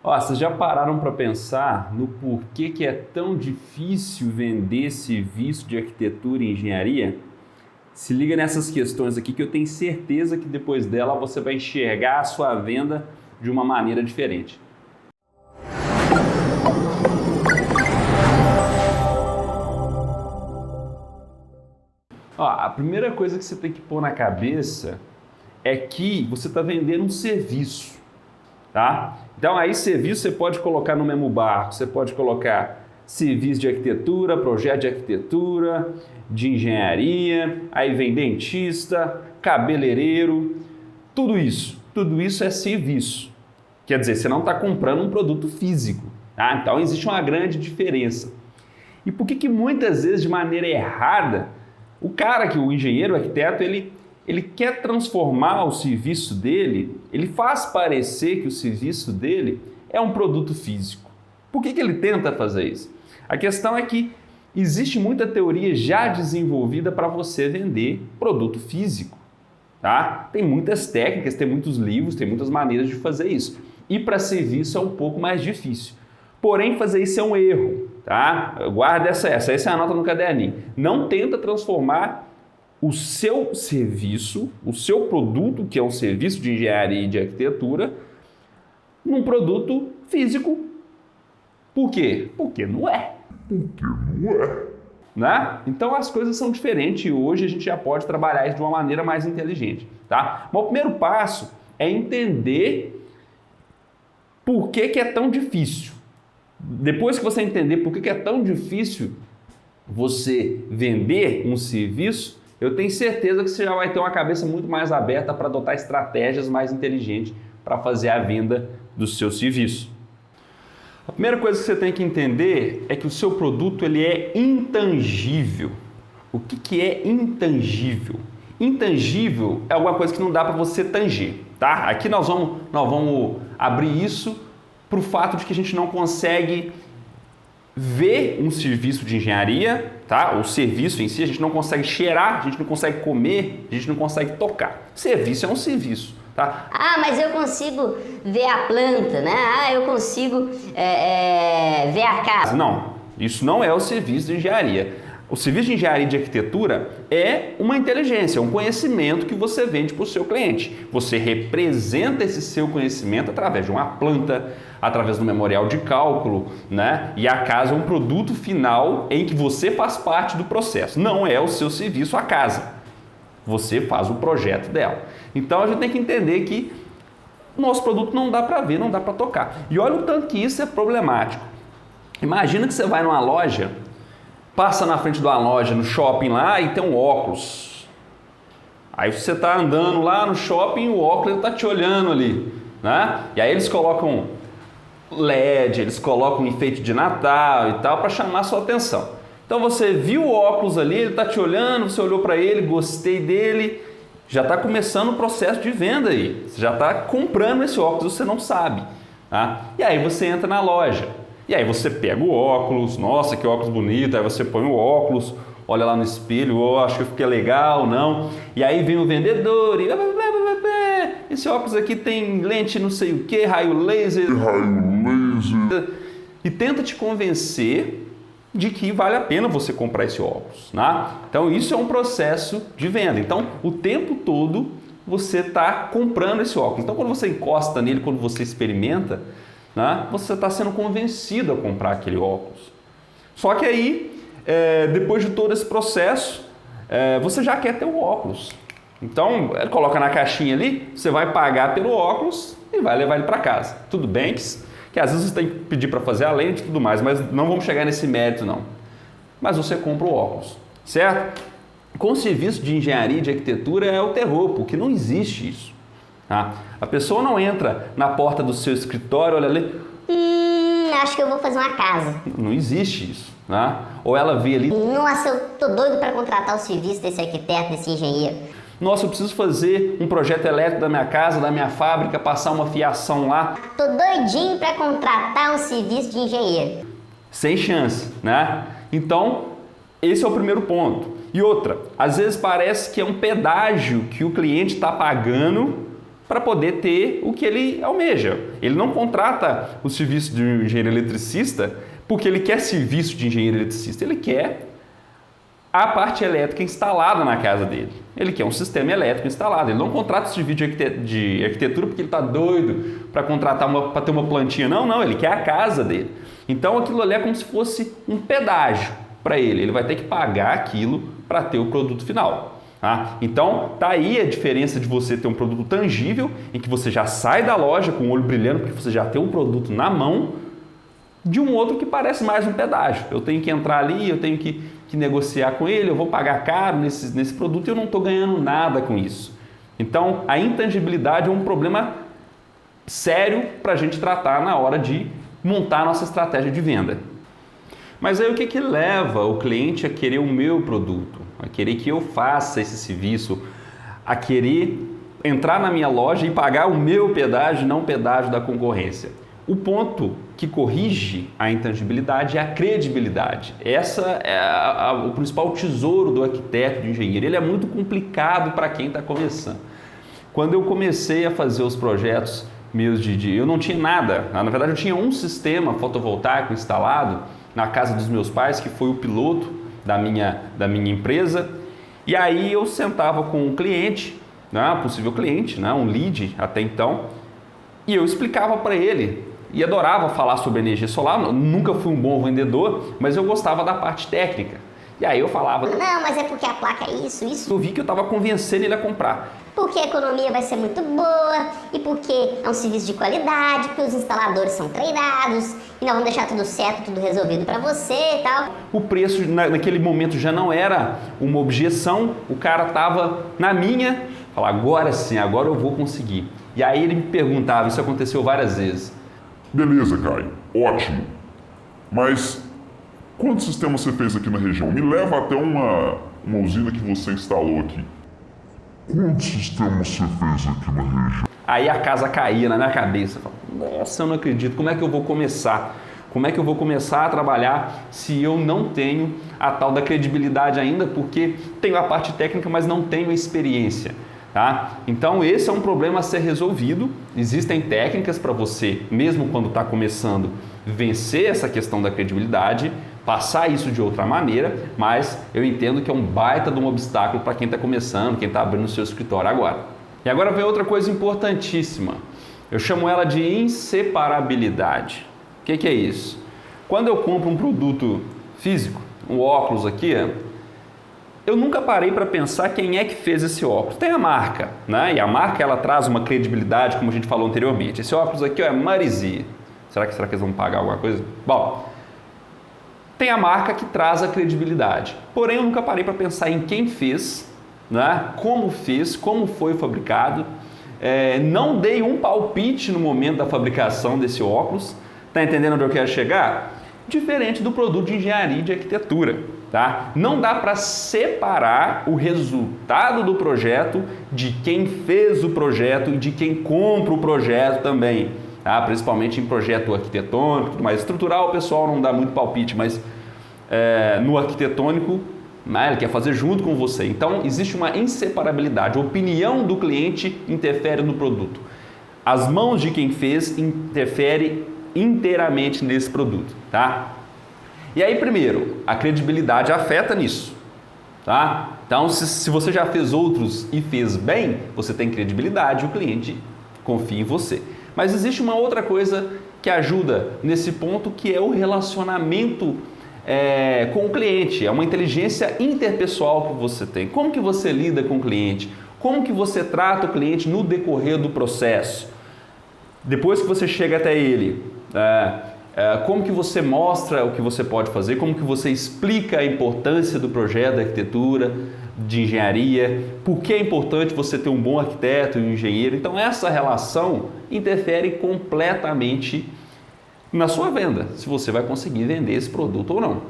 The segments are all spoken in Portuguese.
Ó, vocês já pararam para pensar no porquê que é tão difícil vender serviço de arquitetura e engenharia? Se liga nessas questões aqui que eu tenho certeza que depois dela você vai enxergar a sua venda de uma maneira diferente. Ó, a primeira coisa que você tem que pôr na cabeça é que você está vendendo um serviço, tá? Então aí serviço você pode colocar no mesmo barco, você pode colocar serviço de arquitetura, projeto de arquitetura, de engenharia, aí vem dentista, cabeleireiro, tudo isso é serviço. Quer dizer, você não está comprando um produto físico, tá? Então existe uma grande diferença. E por que muitas vezes de maneira errada, o engenheiro, o arquiteto, ele quer transformar o serviço dele, ele faz parecer que o serviço dele é um produto físico. Por que ele tenta fazer isso? A questão é que existe muita teoria já desenvolvida para você vender produto físico, tá? Tem muitas técnicas, tem muitos livros, tem muitas maneiras de fazer isso. E para serviço é um pouco mais difícil. Porém, fazer isso é um erro, tá? Guarda essa é a nota no caderninho. Não tenta transformar o seu serviço, o seu produto, que é um serviço de engenharia e de arquitetura, num produto físico. Por quê? Porque não é. Né? Então as coisas são diferentes e hoje a gente já pode trabalhar isso de uma maneira mais inteligente, tá? Mas o primeiro passo é entender por que é tão difícil. Depois que você entender por que é tão difícil você vender um serviço, eu tenho certeza que você já vai ter uma cabeça muito mais aberta para adotar estratégias mais inteligentes para fazer a venda do seu serviço. A primeira coisa que você tem que entender é que o seu produto ele é intangível. O que é intangível? Intangível é alguma coisa que não dá para você tanger, tá? Aqui nós vamos abrir isso para o fato de que a gente não consegue ver um serviço de engenharia, tá? O serviço em si, a gente não consegue cheirar, a gente não consegue comer, a gente não consegue tocar. Serviço é um serviço, tá? Ah, mas eu consigo ver a planta, né? Ah, eu consigo ver a casa. Não, isso não é o serviço de engenharia. O serviço de engenharia e de arquitetura é uma inteligência, um conhecimento que você vende para o seu cliente. Você representa esse seu conhecimento através de uma planta, através do memorial de cálculo, né? E a casa é um produto final em que você faz parte do processo. Não é o seu serviço a casa. Você faz o projeto dela. Então a gente tem que entender que o nosso produto não dá para ver, não dá para tocar. E olha o tanto que isso é problemático. Imagina que você vai numa loja, passa na frente de uma loja, no shopping lá, e tem um óculos. Aí você está andando lá no shopping e o óculos está te olhando ali, né? E aí eles colocam LED, eles colocam enfeite de Natal e tal para chamar a sua atenção. Então você viu o óculos ali, ele está te olhando, você olhou para ele, gostei dele, já está começando o processo de venda aí. Você já está comprando esse óculos, você não sabe, tá? E aí você entra na loja. E aí você pega o óculos, nossa, que óculos bonito, aí você põe o óculos, olha lá no espelho, oh, acho que fica legal, não. E aí vem o vendedor e esse óculos aqui tem lente não sei o que, raio laser. E tenta te convencer de que vale a pena você comprar esse óculos, né? Então isso é um processo de venda. Então o tempo todo você está comprando esse óculos. Então quando você encosta nele, quando você experimenta, né, você está sendo convencido a comprar aquele óculos. Só que aí, depois de todo esse processo, você já quer ter o óculos. Então, coloca na caixinha ali, você vai pagar pelo óculos e vai levar ele para casa. Tudo bem que às vezes você tem que pedir para fazer a lente e tudo mais, mas não vamos chegar nesse mérito não. Mas você compra o óculos, certo? Com o serviço de engenharia e de arquitetura é o terror, porque não existe isso. Tá? A pessoa não entra na porta do seu escritório, olha ali, Acho que eu vou fazer uma casa. não existe isso. Né? Ou ela vê ali, Nossa, eu tô doido para contratar o serviço desse arquiteto, desse engenheiro. nossa, eu preciso fazer um projeto elétrico da minha casa, da minha fábrica, passar uma fiação lá. Tô doidinho para contratar um serviço de engenheiro. Sem chance, né? Então, esse é o primeiro ponto. E outra, às vezes parece que é um pedágio que o cliente está pagando para poder ter o que ele almeja. Ele não contrata o serviço de um engenheiro eletricista porque ele quer serviço de engenheiro eletricista, ele quer a parte elétrica instalada na casa dele. Ele quer um sistema elétrico instalado. Ele não contrata esse serviço de arquitetura porque ele está doido para contratar para ter uma plantinha. Não, ele quer a casa dele. Então aquilo ali é como se fosse um pedágio para ele. Ele vai ter que pagar aquilo para ter o produto final. Tá? Então tá aí a diferença de você ter um produto tangível, em que você já sai da loja com o olho brilhando porque você já tem um produto na mão, de um outro que parece mais um pedágio. Eu tenho que entrar ali, eu tenho que negociar com ele, eu vou pagar caro nesse produto e eu não estou ganhando nada com isso. Então, a intangibilidade é um problema sério para a gente tratar na hora de montar a nossa estratégia de venda. Mas aí o que leva o cliente a querer o meu produto, a querer que eu faça esse serviço, a querer entrar na minha loja e pagar o meu pedágio, não o pedágio da concorrência? O ponto que corrige a intangibilidade é a credibilidade. Essa é o principal tesouro do arquiteto, do engenheiro. Ele é muito complicado para quem está começando. Quando eu comecei a fazer os projetos meus eu não tinha nada. Na verdade, eu tinha um sistema fotovoltaico instalado na casa dos meus pais, que foi o piloto da minha empresa. E aí eu sentava com um cliente, né, possível cliente, né, um lead até então, e eu explicava para ele. E adorava falar sobre energia solar, nunca fui um bom vendedor, mas eu gostava da parte técnica. E aí eu falava... Não, mas é porque a placa é isso. Eu vi que eu estava convencendo ele a comprar. Porque a economia vai ser muito boa, e porque é um serviço de qualidade, porque os instaladores são treinados, e nós vamos deixar tudo certo, tudo resolvido para você e tal. O preço naquele momento já não era uma objeção, o cara estava na minha, falar, agora sim, agora eu vou conseguir. E aí ele me perguntava, isso aconteceu várias vezes. Beleza, Caio, ótimo. Mas quantos sistemas você fez aqui na região? Me leva até uma usina que você instalou aqui. Quantos sistemas você fez aqui na região? Aí a casa caía na minha cabeça. Nossa, eu não acredito. Como é que eu vou começar? Como é que eu vou começar a trabalhar se eu não tenho a tal da credibilidade ainda? Porque tenho a parte técnica, mas não tenho a experiência. Tá? Então esse é um problema a ser resolvido. Existem técnicas para você, mesmo quando está começando, vencer essa questão da credibilidade, passar isso de outra maneira, mas eu entendo que é um baita de um obstáculo para quem está começando, quem está abrindo o seu escritório agora. E agora vem outra coisa importantíssima, eu chamo ela de inseparabilidade. O que é isso? Quando eu compro um produto físico, um óculos aqui, eu nunca parei para pensar quem é que fez esse óculos. Tem a marca, né? E a marca ela traz uma credibilidade, como a gente falou anteriormente. Esse óculos aqui é Marizi. Será que eles vão pagar alguma coisa? Bom, tem a marca que traz a credibilidade. Porém, eu nunca parei para pensar em quem fez, né? Como fez, como foi fabricado. Não dei um palpite no momento da fabricação desse óculos. Tá entendendo onde eu quero chegar? Diferente do produto de engenharia e de arquitetura. Tá? Não dá para separar o resultado do projeto de quem fez o projeto e de quem compra o projeto também, tá? Principalmente em projeto arquitetônico, mas estrutural o pessoal não dá muito palpite, mas no arquitetônico, né, ele quer fazer junto com você. Então existe uma inseparabilidade, a opinião do cliente interfere no produto. As mãos de quem fez interferem inteiramente nesse produto, tá? E aí, primeiro, a credibilidade afeta nisso, tá? Então, se você já fez outros e fez bem, você tem credibilidade, o cliente confia em você. Mas existe uma outra coisa que ajuda nesse ponto, que é o relacionamento com o cliente. É uma inteligência interpessoal que você tem. Como que você lida com o cliente? Como que você trata o cliente no decorrer do processo? Depois que você chega até ele, como que você mostra o que você pode fazer, como que você explica a importância do projeto da arquitetura, de engenharia, por que é importante você ter um bom arquiteto e um engenheiro. Então essa relação interfere completamente na sua venda, se você vai conseguir vender esse produto ou não.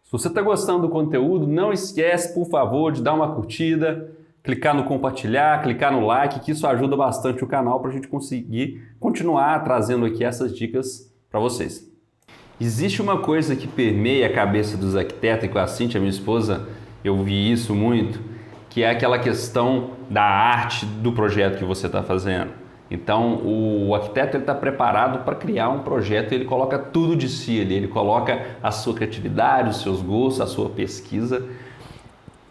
Se você está gostando do conteúdo, não esquece, por favor, de dar uma curtida, clicar no compartilhar, clicar no like, que isso ajuda bastante o canal para a gente conseguir continuar trazendo aqui essas dicas para vocês. Existe uma coisa que permeia a cabeça dos arquitetos, e com a Cíntia, minha esposa, eu vi isso muito, que é aquela questão da arte do projeto que você está fazendo. Então, o arquiteto está preparado para criar um projeto, ele coloca tudo de si ali, ele coloca a sua criatividade, os seus gostos, a sua pesquisa.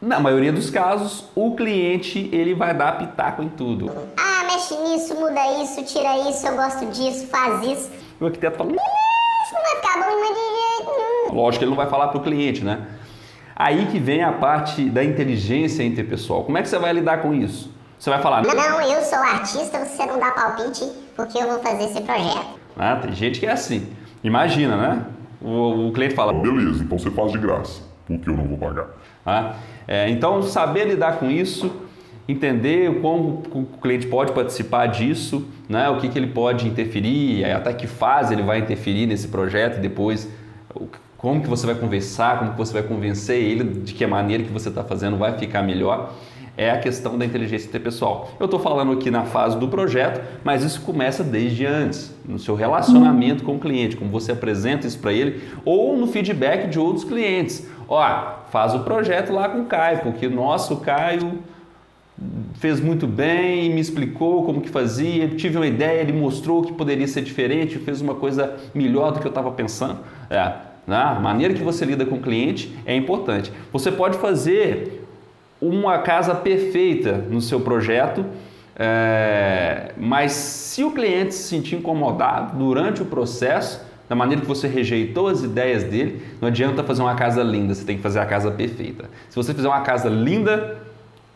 Na maioria dos casos, o cliente ele vai dar pitaco em tudo. Ah, mexe nisso, muda isso, tira isso, eu gosto disso, faz isso. O arquiteto fala, Isso não vai ficar bom de jeito nenhum. lógico que ele não vai falar para o cliente, né? Aí que vem a parte da inteligência interpessoal. Como é que você vai lidar com isso? Você vai falar, Não, eu sou artista, você não dá palpite porque eu vou fazer esse projeto. ah, tem gente que é assim. Imagina, né? O cliente fala, Beleza, então você faz de graça, porque eu não vou pagar. ah, então saber lidar com isso, entender como o cliente pode participar disso, né? O que ele pode interferir, até que fase ele vai interferir nesse projeto e depois como que você vai conversar, como que você vai convencer ele de que a maneira que você está fazendo vai ficar melhor. É a questão da inteligência interpessoal. Eu estou falando aqui na fase do projeto, mas isso começa desde antes, no seu relacionamento com o cliente, como você apresenta isso para ele, ou no feedback de outros clientes. Ó, faz o projeto lá com o Caio, porque nossa, o Caio fez muito bem, me explicou como que fazia, tive uma ideia, ele mostrou que poderia ser diferente, fez uma coisa melhor do que eu estava pensando. A maneira que você lida com o cliente é importante. Você pode fazer uma casa perfeita no seu projeto, mas se o cliente se sentir incomodado durante o processo, da maneira que você rejeitou as ideias dele, não adianta fazer uma casa linda, você tem que fazer a casa perfeita. Se você fizer uma casa linda,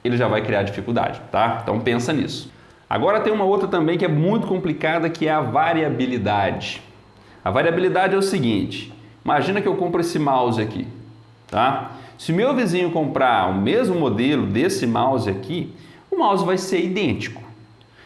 ele já vai criar dificuldade, tá? Então pensa nisso. Agora tem uma outra também que é muito complicada, que é a variabilidade. A variabilidade é o seguinte, imagina que eu compro esse mouse aqui, tá? Se meu vizinho comprar o mesmo modelo desse mouse aqui, o mouse vai ser idêntico.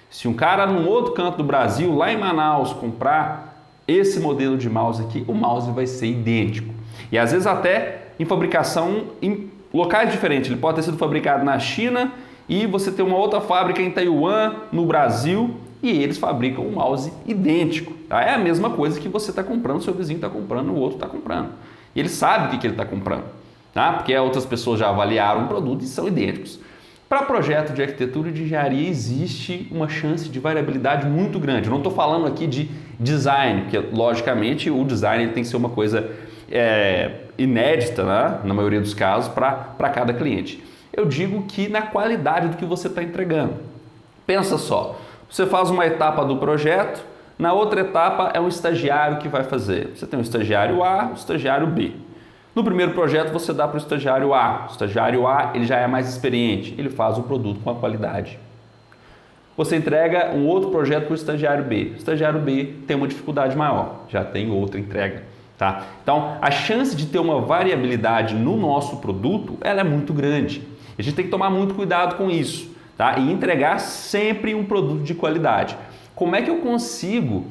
Se um cara num outro canto do Brasil, lá em Manaus, comprar esse modelo de mouse aqui, o mouse vai ser idêntico. E às vezes até em fabricação em locais diferentes. Ele pode ter sido fabricado na China e você tem uma outra fábrica em Taiwan, no Brasil, e eles fabricam um mouse idêntico. Tá? É a mesma coisa que você está comprando, seu vizinho está comprando, o outro está comprando. E ele sabe o que ele está comprando. Tá? Porque outras pessoas já avaliaram o produto e são idênticos. Para projeto de arquitetura e de engenharia existe uma chance de variabilidade muito grande. Eu não estou falando aqui de design, porque logicamente o design tem que ser uma coisa inédita, né? Na maioria dos casos, para cada cliente. Eu digo que na qualidade do que você está entregando. Pensa só, você faz uma etapa do projeto, na outra etapa é um estagiário que vai fazer. Você tem um estagiário A, um estagiário B. No primeiro projeto você dá para o estagiário A. O estagiário A ele já é mais experiente, ele faz o produto com a qualidade. Você entrega um outro projeto para o estagiário B. O estagiário B tem uma dificuldade maior, já tem outra entrega. Tá? Então, a chance de ter uma variabilidade no nosso produto ela é muito grande. A gente tem que tomar muito cuidado com isso, tá? E entregar sempre um produto de qualidade. Como é que eu consigo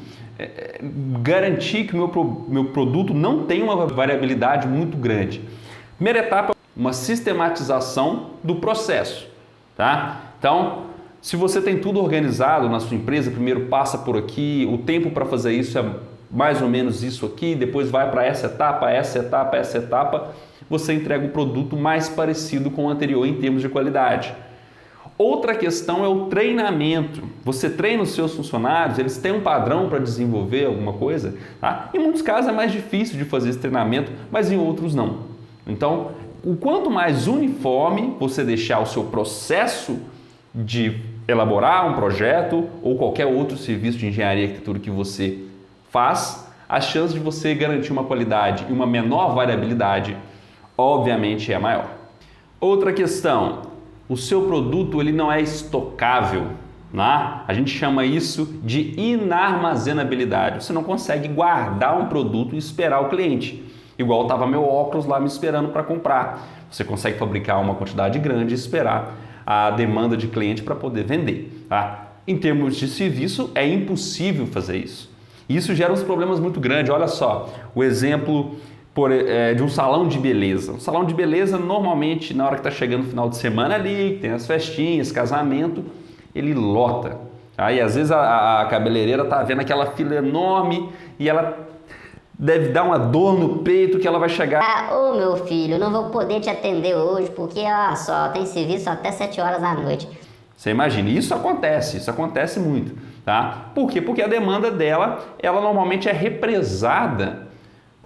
garantir que o meu produto não tem uma variabilidade muito grande? Primeira etapa, uma sistematização do processo. Tá? Então, se você tem tudo organizado na sua empresa, primeiro passa por aqui, o tempo para fazer isso é mais ou menos isso aqui, depois vai para essa etapa, essa etapa, essa etapa, você entrega o produto mais parecido com o anterior em termos de qualidade. Outra questão é o treinamento. Você treina os seus funcionários, eles têm um padrão para desenvolver alguma coisa, tá? Em muitos casos é mais difícil de fazer esse treinamento, mas em outros não. Então, o quanto mais uniforme você deixar o seu processo de elaborar um projeto ou qualquer outro serviço de engenharia e arquitetura que você faz, a chance de você garantir uma qualidade e uma menor variabilidade, obviamente, é maior. Outra questão, o seu produto ele não é estocável, né? A gente chama isso de inarmazenabilidade. Você não consegue guardar um produto e esperar o cliente. Igual estava meu óculos lá me esperando para comprar. Você consegue fabricar uma quantidade grande e esperar a demanda de cliente para poder vender. Tá? Em termos de serviço, é impossível fazer isso. Isso gera uns problemas muito grandes. Olha só, o exemplo de um salão de beleza. Um salão de beleza, normalmente, na hora que está chegando o final de semana ali, tem as festinhas, casamento, ele lota. Aí, às vezes, a cabeleireira está vendo aquela fila enorme e ela deve dar uma dor no peito que ela vai chegar. Ô meu filho, não vou poder te atender hoje porque, ó só, tem serviço até 7 horas da noite. Você imagina, isso acontece muito, tá? Por quê? Porque a demanda dela, ela normalmente é represada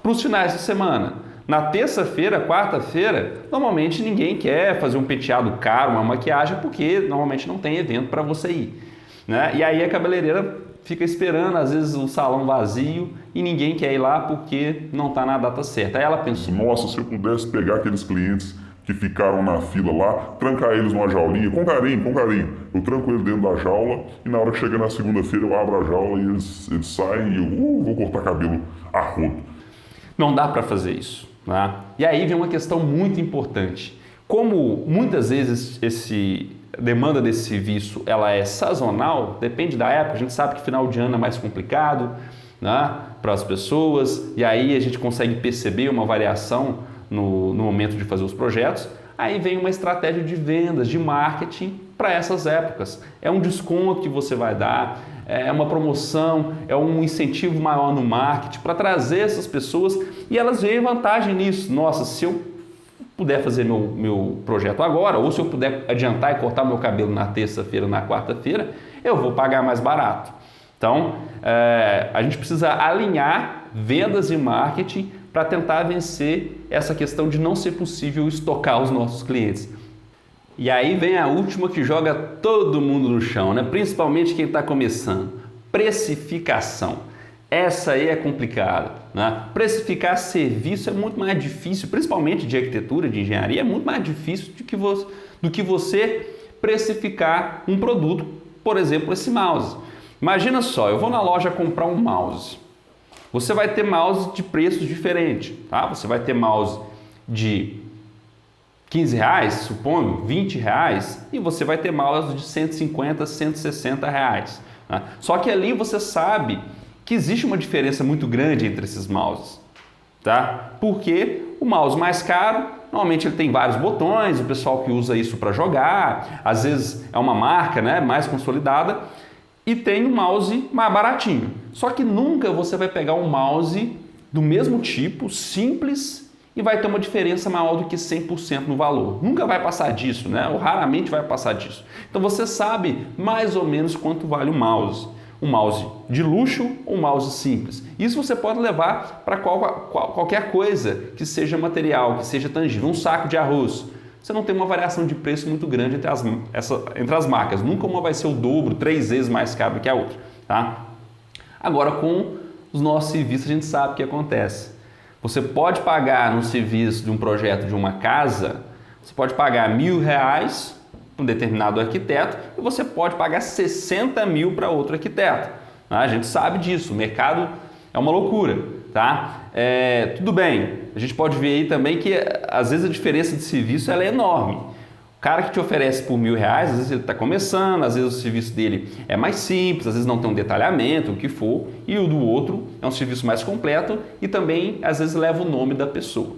para os finais de semana. Na terça-feira, quarta-feira, normalmente ninguém quer fazer um penteado caro, uma maquiagem, porque normalmente não tem evento para você ir, né? E aí a cabeleireira fica esperando, às vezes, o salão vazio e ninguém quer ir lá porque não está na data certa. Aí ela pensa, Nossa, se eu pudesse pegar aqueles clientes que ficaram na fila lá, trancar eles numa jaulinha, com carinho. Eu tranco ele dentro da jaula e na hora que chega na segunda-feira eu abro a jaula e eles saem e eu vou cortar cabelo a rodo. não dá para fazer isso, tá? E aí vem uma questão muito importante. Como muitas vezes a demanda desse serviço ela é sazonal, depende da época, a gente sabe que final de ano é mais complicado, né, para as pessoas, e aí a gente consegue perceber uma variação no momento de fazer os projetos. Aí vem uma estratégia de vendas, de marketing para essas épocas. É um desconto que você vai dar, é uma promoção, é um incentivo maior no marketing para trazer essas pessoas e elas veem vantagem nisso. Nossa, se eu puder fazer meu projeto agora, ou se eu puder adiantar e cortar meu cabelo na terça-feira, na quarta-feira, eu vou pagar mais barato. Então, a gente precisa alinhar vendas e marketing para tentar vencer essa questão de não ser possível estocar os nossos clientes. E aí vem a última que joga todo mundo no chão, né? Principalmente quem está começando. Precificação. Essa aí é complicada, né? Precificar serviço é muito mais difícil, principalmente de arquitetura, de engenharia, é muito mais difícil do que você precificar um produto, por exemplo, esse mouse. Imagina só, eu vou na loja comprar um mouse. Você vai ter mouse de preços diferentes, tá? Você vai ter mouse de R$15, suponho, R$20, e você vai ter mouse de R$150, R$160. Né? Só que ali você sabe que existe uma diferença muito grande entre esses mouses, tá? Porque o mouse mais caro, normalmente ele tem vários botões, o pessoal que usa isso para jogar, às vezes é uma marca, né, mais consolidada, e tem um mouse mais baratinho. Só que nunca você vai pegar um mouse do mesmo tipo, simples, e vai ter uma diferença maior do que 100% no valor. Nunca vai passar disso, né? Ou raramente vai passar disso. Então você sabe mais ou menos quanto vale um mouse. Um mouse de luxo ou um mouse simples. Isso você pode levar para qualquer coisa que seja material, que seja tangível. Um saco de arroz. Você não tem uma variação de preço muito grande entre as marcas. Nunca uma vai ser o dobro, 3 vezes mais caro que a outra. Tá? Agora, com os nossos serviços, a gente sabe o que acontece. Você pode pagar no serviço de um projeto de uma casa, você pode pagar R$1.000 para um determinado arquiteto e você pode pagar 60 mil para outro arquiteto. A gente sabe disso, o mercado é uma loucura. Tá? Tudo bem, a gente pode ver aí também que às vezes a diferença de serviço ela é enorme. O cara que te oferece por R$1.000, às vezes ele está começando, às vezes o serviço dele é mais simples, às vezes não tem um detalhamento, o que for, e o do outro é um serviço mais completo e também às vezes leva o nome da pessoa.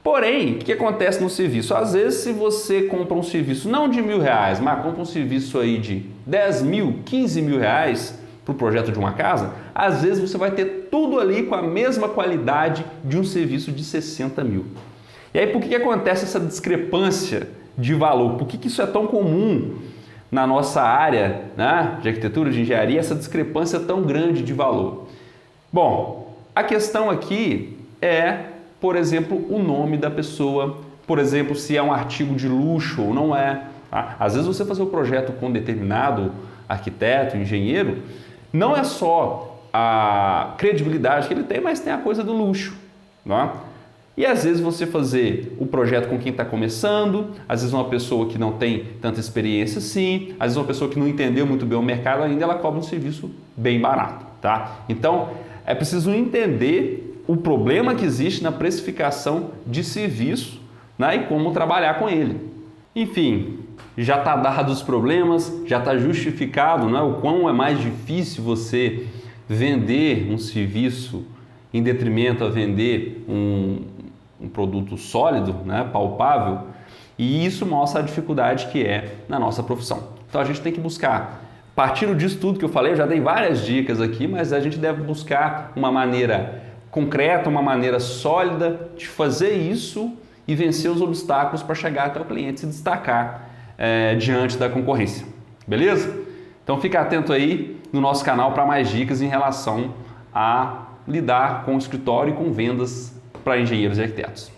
Porém, o que acontece no serviço? Às vezes se você compra um serviço não de R$1.000, mas compra um serviço aí de 10 mil, 15 mil reais para o projeto de uma casa, às vezes você vai ter tudo ali com a mesma qualidade de um serviço de 60 mil. E aí por que acontece essa discrepância de valor? Por que isso é tão comum na nossa área, né, de arquitetura, de engenharia, essa discrepância tão grande de valor? Bom, a questão aqui é, por exemplo, o nome da pessoa, por exemplo, se é um artigo de luxo ou não é. Tá? Às vezes você fazer o projeto com um determinado arquiteto, engenheiro, não é só a credibilidade que ele tem, mas tem a coisa do luxo. Né? E às vezes você fazer o projeto com quem está começando, às vezes uma pessoa que não tem tanta experiência assim, às vezes uma pessoa que não entendeu muito bem o mercado ainda, ela cobra um serviço bem barato. Tá? Então, é preciso entender o problema que existe na precificação de serviço, né, e como trabalhar com ele. Enfim, já está dado os problemas, já está justificado, né, o quão é mais difícil você vender um serviço em detrimento a vender um produto sólido, né, palpável, e isso mostra a dificuldade que é na nossa profissão. Então a gente tem que buscar, partindo disso tudo que eu falei, eu já dei várias dicas aqui, mas a gente deve buscar uma maneira concreta, uma maneira sólida de fazer isso e vencer os obstáculos para chegar até o cliente se destacar diante da concorrência. Beleza? Então fica atento aí no nosso canal para mais dicas em relação a lidar com o escritório e com vendas para engenheiros e arquitetos.